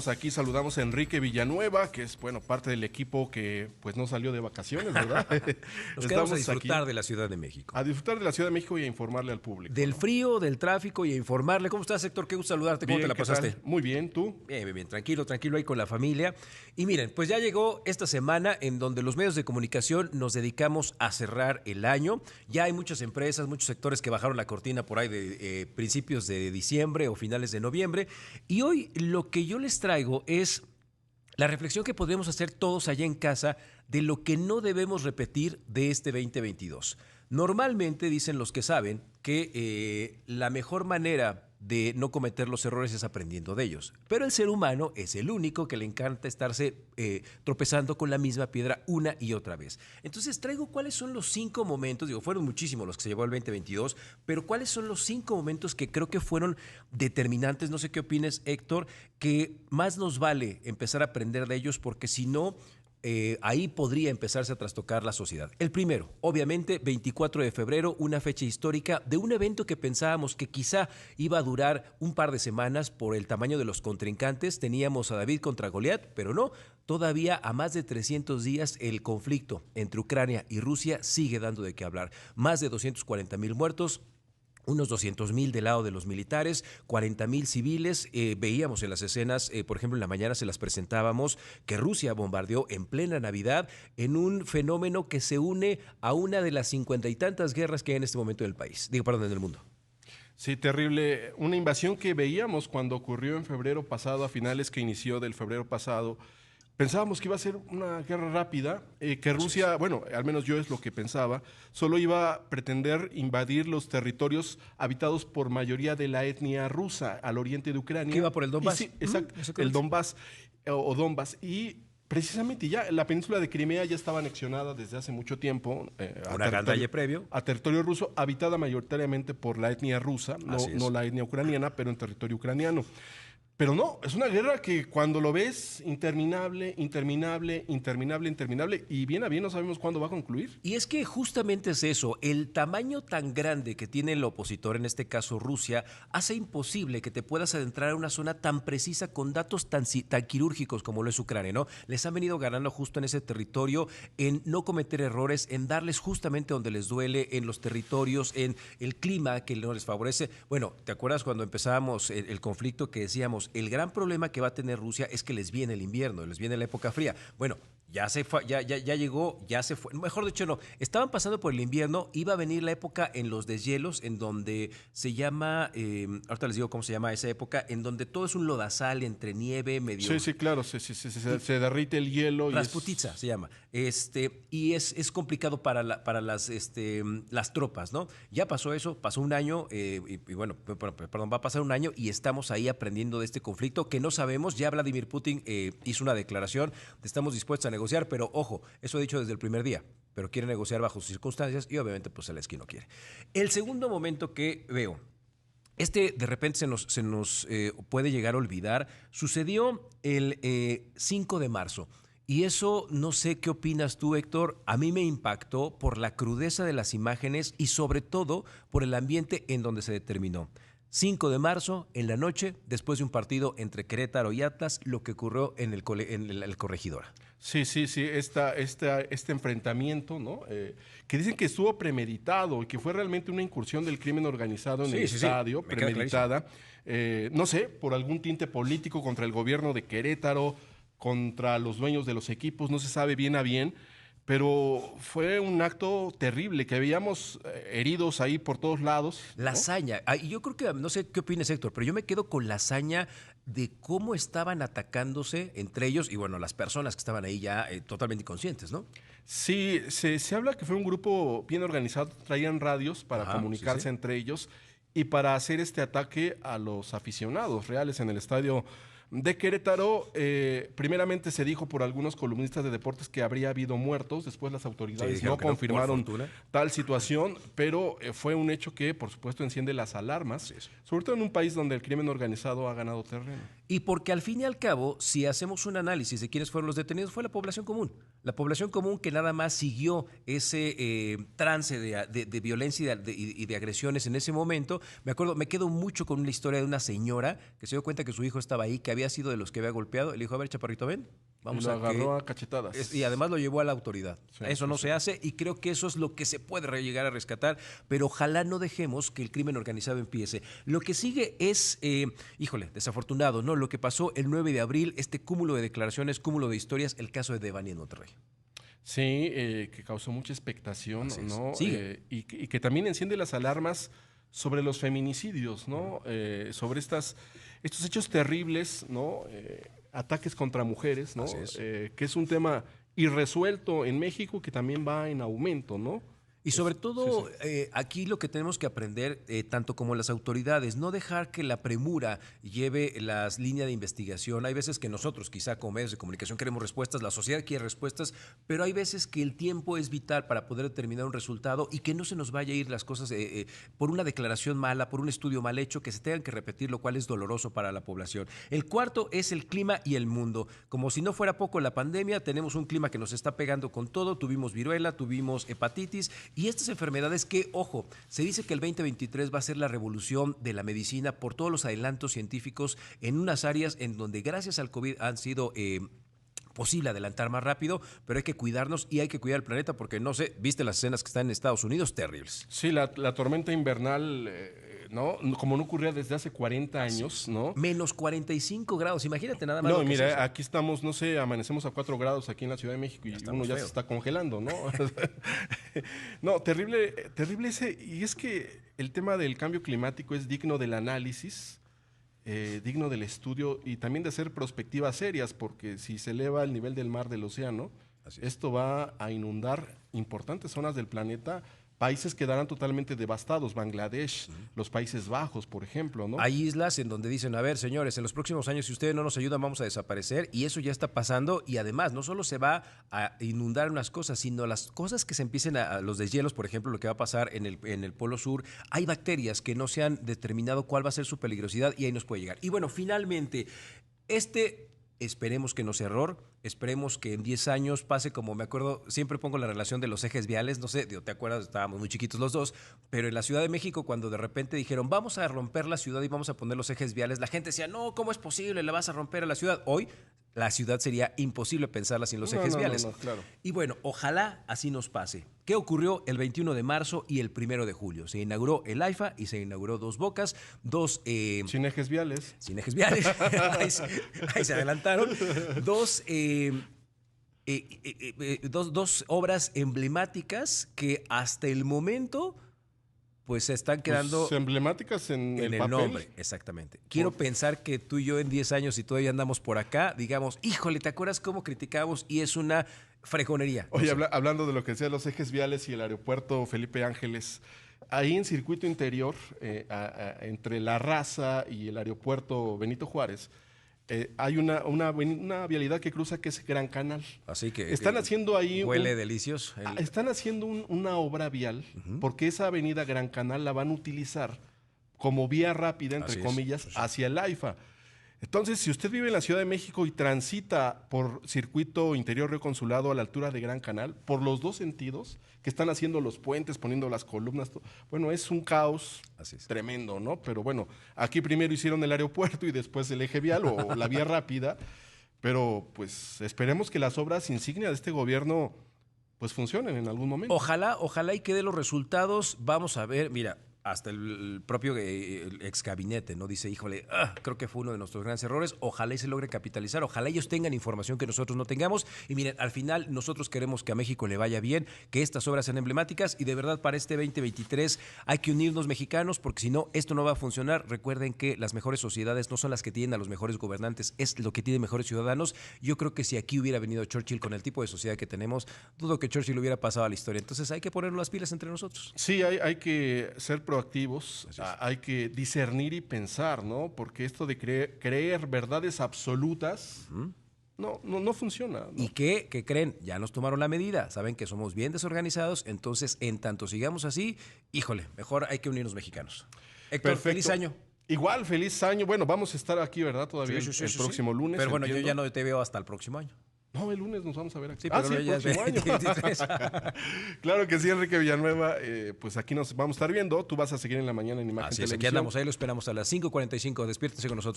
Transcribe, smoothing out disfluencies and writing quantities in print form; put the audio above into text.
Aquí saludamos a Enrique Villanueva, que es, bueno, parte del equipo que pues no salió de vacaciones, ¿verdad? Nos quedamos a disfrutar de la Ciudad de México. A disfrutar de la Ciudad de México y a informarle al público. Del ¿no? frío, del tráfico y a informarle. ¿Cómo estás, Héctor? Qué gusto saludarte. ¿Cómo Bien, te la pasaste? ¿qué tal? Muy bien, ¿tú? Bien, bien, bien. Tranquilo, tranquilo ahí con la familia. Y miren, pues ya llegó esta semana en donde los medios de comunicación nos dedicamos a cerrar el año. Ya hay muchas empresas, muchos sectores que bajaron la cortina por ahí de principios de diciembre o finales de noviembre. Y hoy lo que yo les traigo es la reflexión que podemos hacer todos allá en casa de lo que no debemos repetir de este 2022. Normalmente dicen los que saben que la mejor manera de no cometer los errores es aprendiendo de ellos. Pero el ser humano es el único que le encanta estarse tropezando con la misma piedra una y otra vez. Entonces traigo cuáles son los 5 momentos, digo, fueron muchísimos los que se llevó el 2022, pero cuáles son los 5 momentos que creo que fueron determinantes, no sé qué opines, Héctor, que más nos vale empezar a aprender de ellos porque si no, ahí podría empezarse a trastocar la sociedad. El primero, obviamente, 24 de febrero, una fecha histórica de un evento que pensábamos que quizá iba a durar un par de semanas por el tamaño de los contrincantes. Teníamos a David contra Goliat, pero no. Todavía a más de 300 días el conflicto entre Ucrania y Rusia sigue dando de qué hablar. Más de 240,000 muertos. Unos 200,000 del lado de los militares, 40,000 civiles. Veíamos en las escenas, por ejemplo, en la mañana se las presentábamos, que Rusia bombardeó en plena Navidad en un fenómeno que se une a una de las 50 y tantas guerras que hay en este momento en el país. Digo, perdón, en el mundo. Sí, terrible. Una invasión que veíamos cuando ocurrió en febrero pasado, a finales que inició del febrero pasado. Pensábamos que iba a ser una guerra rápida, que Rusia, bueno, al menos yo es lo que pensaba, solo iba a pretender invadir los territorios habitados por mayoría de la etnia rusa al oriente de Ucrania. ¿Que iba por el Donbass? Sí, exacto, el Donbass o Donbass. Y precisamente ya la península de Crimea ya estaba anexionada desde hace mucho tiempo Una gandalla previo. a territorio ruso, habitada mayoritariamente por la etnia rusa, no la etnia ucraniana, pero en territorio ucraniano. Pero no, es una guerra que cuando lo ves, interminable, interminable, interminable, interminable, y bien a bien no sabemos cuándo va a concluir. Y es que justamente es eso, el tamaño tan grande que tiene el opositor, en este caso Rusia, hace imposible que te puedas adentrar a una zona tan precisa con datos tan quirúrgicos como lo es Ucrania, ¿no? Les han venido ganando justo en ese territorio, en no cometer errores, en darles justamente donde les duele, en los territorios, en el clima que no les favorece. Bueno, ¿te acuerdas cuando empezábamos el conflicto que decíamos, el gran problema que va a tener Rusia es que les viene el invierno, les viene la época fría? Bueno, ya se fue, ya llegó, ya se fue. Mejor dicho, no. Estaban pasando por el invierno, iba a venir la época en los deshielos, en donde se llama, ahorita les digo cómo se llama esa época, en donde todo es un lodazal entre nieve, medio. Sí, sí, claro, se derrite el hielo. Rasputitsa se llama. Y es complicado para las tropas, ¿no? Ya pasó eso, pasó un año, y bueno, perdón, va a pasar un año y estamos ahí aprendiendo de este conflicto que no sabemos. Ya Vladimir Putin hizo una declaración, estamos dispuestos a negociar, pero ojo, eso ha dicho desde el primer día, pero quiere negociar bajo sus circunstancias y obviamente pues Zelensky no quiere. El segundo momento que veo, de repente se nos puede llegar a olvidar, sucedió el 5 de marzo. Y eso, no sé qué opinas tú, Héctor, a mí me impactó por la crudeza de las imágenes y sobre todo por el ambiente en donde se determinó. 5 de marzo, en la noche, después de un partido entre Querétaro y Atlas, lo que ocurrió en el Corregidora. Sí, este enfrentamiento, ¿no? Que dicen que estuvo premeditado y que fue realmente una incursión del crimen organizado en el estadio, premeditada. No sé, por algún tinte político contra el gobierno de Querétaro, contra los dueños de los equipos, no se sabe bien a bien. Pero fue un acto terrible, que habíamos heridos ahí por todos lados, ¿no? La hazaña. Y yo creo que, no sé qué opinas, Héctor, pero yo me quedo con la hazaña de cómo estaban atacándose entre ellos y, bueno, las personas que estaban ahí ya totalmente inconscientes, ¿no? Sí, se habla que fue un grupo bien organizado, traían radios para comunicarse entre ellos y para hacer este ataque a los aficionados reales en el estadio de Querétaro. Primeramente se dijo por algunos columnistas de deportes que habría habido muertos, después las autoridades no confirmaron tal situación, pero fue un hecho que por supuesto enciende las alarmas, sobre todo en un país donde el crimen organizado ha ganado terreno. Y porque al fin y al cabo, si hacemos un análisis de quiénes fueron los detenidos, fue la población común. La población común que nada más siguió ese trance de violencia y de agresiones en ese momento. Me quedo mucho con una historia de una señora que se dio cuenta que su hijo estaba ahí, que había sido de los que había golpeado. Le dijo, a ver, chaparrito, ven. Vamos, y lo agarró a cachetadas. Y además lo llevó a la autoridad. Sí, eso no se hace y creo que eso es lo que se puede llegar a rescatar, pero ojalá no dejemos que el crimen organizado empiece. Lo que sigue es, desafortunado, ¿no? Lo que pasó el 9 de abril, este cúmulo de declaraciones, cúmulo de historias, el caso de Devani en Monterrey. Sí, que causó mucha expectación, ¿no? Sigue. Y que también enciende las alarmas sobre los feminicidios, ¿no? Sobre estos hechos terribles, ¿no? Ataques contra mujeres, ¿no? Que es un tema irresuelto en México que también va en aumento, ¿no? Y sobre todo, aquí lo que tenemos que aprender, tanto como las autoridades, no dejar que la premura lleve las líneas de investigación. Hay veces que nosotros, quizá como medios de comunicación, queremos respuestas, la sociedad quiere respuestas, pero hay veces que el tiempo es vital para poder determinar un resultado y que no se nos vaya a ir las cosas por una declaración mala, por un estudio mal hecho, que se tengan que repetir, lo cual es doloroso para la población. El cuarto es el clima y el mundo. Como si no fuera poco la pandemia, tenemos un clima que nos está pegando con todo, tuvimos viruela, tuvimos hepatitis. Y estas enfermedades que, ojo, se dice que el 2023 va a ser la revolución de la medicina por todos los adelantos científicos en unas áreas en donde gracias al COVID han sido posible adelantar más rápido, pero hay que cuidarnos y hay que cuidar el planeta porque no sé, viste las escenas que están en Estados Unidos, terribles. Sí, la tormenta invernal, ¿no? Como no ocurría desde hace 40 años, ¿no? Menos 45 grados, imagínate nada más. No, mira, aquí estamos, no sé, amanecemos a 4 grados aquí en la Ciudad de México y uno ya se está congelando, ¿no? No, terrible ese, y es que el tema del cambio climático es digno del análisis, digno del estudio y también de hacer perspectivas serias, porque si se eleva el nivel del mar del océano, esto va a inundar importantes zonas del planeta. Países quedarán totalmente devastados, Bangladesh, los Países Bajos, por ejemplo, ¿no? Hay islas en donde dicen, a ver, señores, en los próximos años, si ustedes no nos ayudan, vamos a desaparecer, y eso ya está pasando, y además, no solo se va a inundar unas cosas, sino las cosas que se empiecen los deshielos, por ejemplo, lo que va a pasar en el Polo Sur, hay bacterias que no se han determinado cuál va a ser su peligrosidad, y ahí nos puede llegar. Y bueno, finalmente, esperemos que no sea error, esperemos que en 10 años pase como me acuerdo, siempre pongo la relación de los ejes viales, no sé, ¿te acuerdas? Estábamos muy chiquitos los dos, pero en la Ciudad de México cuando de repente dijeron vamos a romper la ciudad y vamos a poner los ejes viales, la gente decía, no, ¿cómo es posible? ¿La vas a romper a la ciudad? Hoy la ciudad sería imposible pensarla sin los ejes viales. Claro. Y bueno, ojalá así nos pase. ¿Qué ocurrió el 21 de marzo y el 1 de julio? Se inauguró el AIFA y se inauguró Dos Bocas, sin ejes viales. Sin ejes viales, ahí se adelantaron. Dos obras emblemáticas que hasta el momento pues se están quedando emblemáticas en el papel. Nombre, exactamente. Quiero pensar que tú y yo en 10 años, si todavía andamos por acá, digamos, híjole, ¿te acuerdas cómo criticábamos? Y es una fregonería. Oye, hablando de lo que decía los ejes viales y el aeropuerto Felipe Ángeles, ahí en circuito interior, entre La Raza y el aeropuerto Benito Juárez, hay una vialidad que cruza que es Gran Canal. Así que están haciendo ahí huele delicioso. Están haciendo una obra vial porque esa avenida Gran Canal la van a utilizar como vía rápida, entre comillas, hacia el AIFA. Entonces, si usted vive en la Ciudad de México y transita por circuito interior Río Consulado a la altura de Gran Canal, por los dos sentidos, que están haciendo los puentes, poniendo las columnas, bueno, es un caos tremendo, ¿no? Pero bueno, aquí primero hicieron el aeropuerto y después el eje vial o la vía rápida, pero pues esperemos que las obras insignia de este gobierno pues funcionen en algún momento. Ojalá y que dé los resultados. Vamos a ver, mira, hasta el propio ex gabinete, ¿no? Dice, híjole, creo que fue uno de nuestros grandes errores. Ojalá y se logre capitalizar, ojalá ellos tengan información que nosotros no tengamos. Y miren, al final nosotros queremos que a México le vaya bien, que estas obras sean emblemáticas y de verdad para este 2023 hay que unirnos mexicanos porque si no, esto no va a funcionar. Recuerden que las mejores sociedades no son las que tienen a los mejores gobernantes, es lo que tienen mejores ciudadanos. Yo creo que si aquí hubiera venido Churchill con el tipo de sociedad que tenemos, dudo que Churchill hubiera pasado a la historia. Entonces hay que ponernos las pilas entre nosotros. Sí, hay que ser proactivos, hay que discernir y pensar, ¿no? Porque esto de creer verdades absolutas no funciona, ¿no? ¿Y qué creen? Ya nos tomaron la medida, saben que somos bien desorganizados, entonces en tanto sigamos así, híjole, mejor hay que unirnos mexicanos. Héctor, perfecto. Feliz año. Igual, feliz año. Bueno, vamos a estar aquí, ¿verdad? Todavía el próximo lunes. Pero bueno, yo ya no te veo hasta el próximo año. No, el lunes nos vamos a ver aquí. Sí, pero el próximo año. Claro que sí, Enrique Villanueva. Pues aquí nos vamos a estar viendo. Tú vas a seguir en la mañana en Imagen Televisión. Aquí andamos, ahí lo esperamos a las 5:45. Despiértese con nosotros.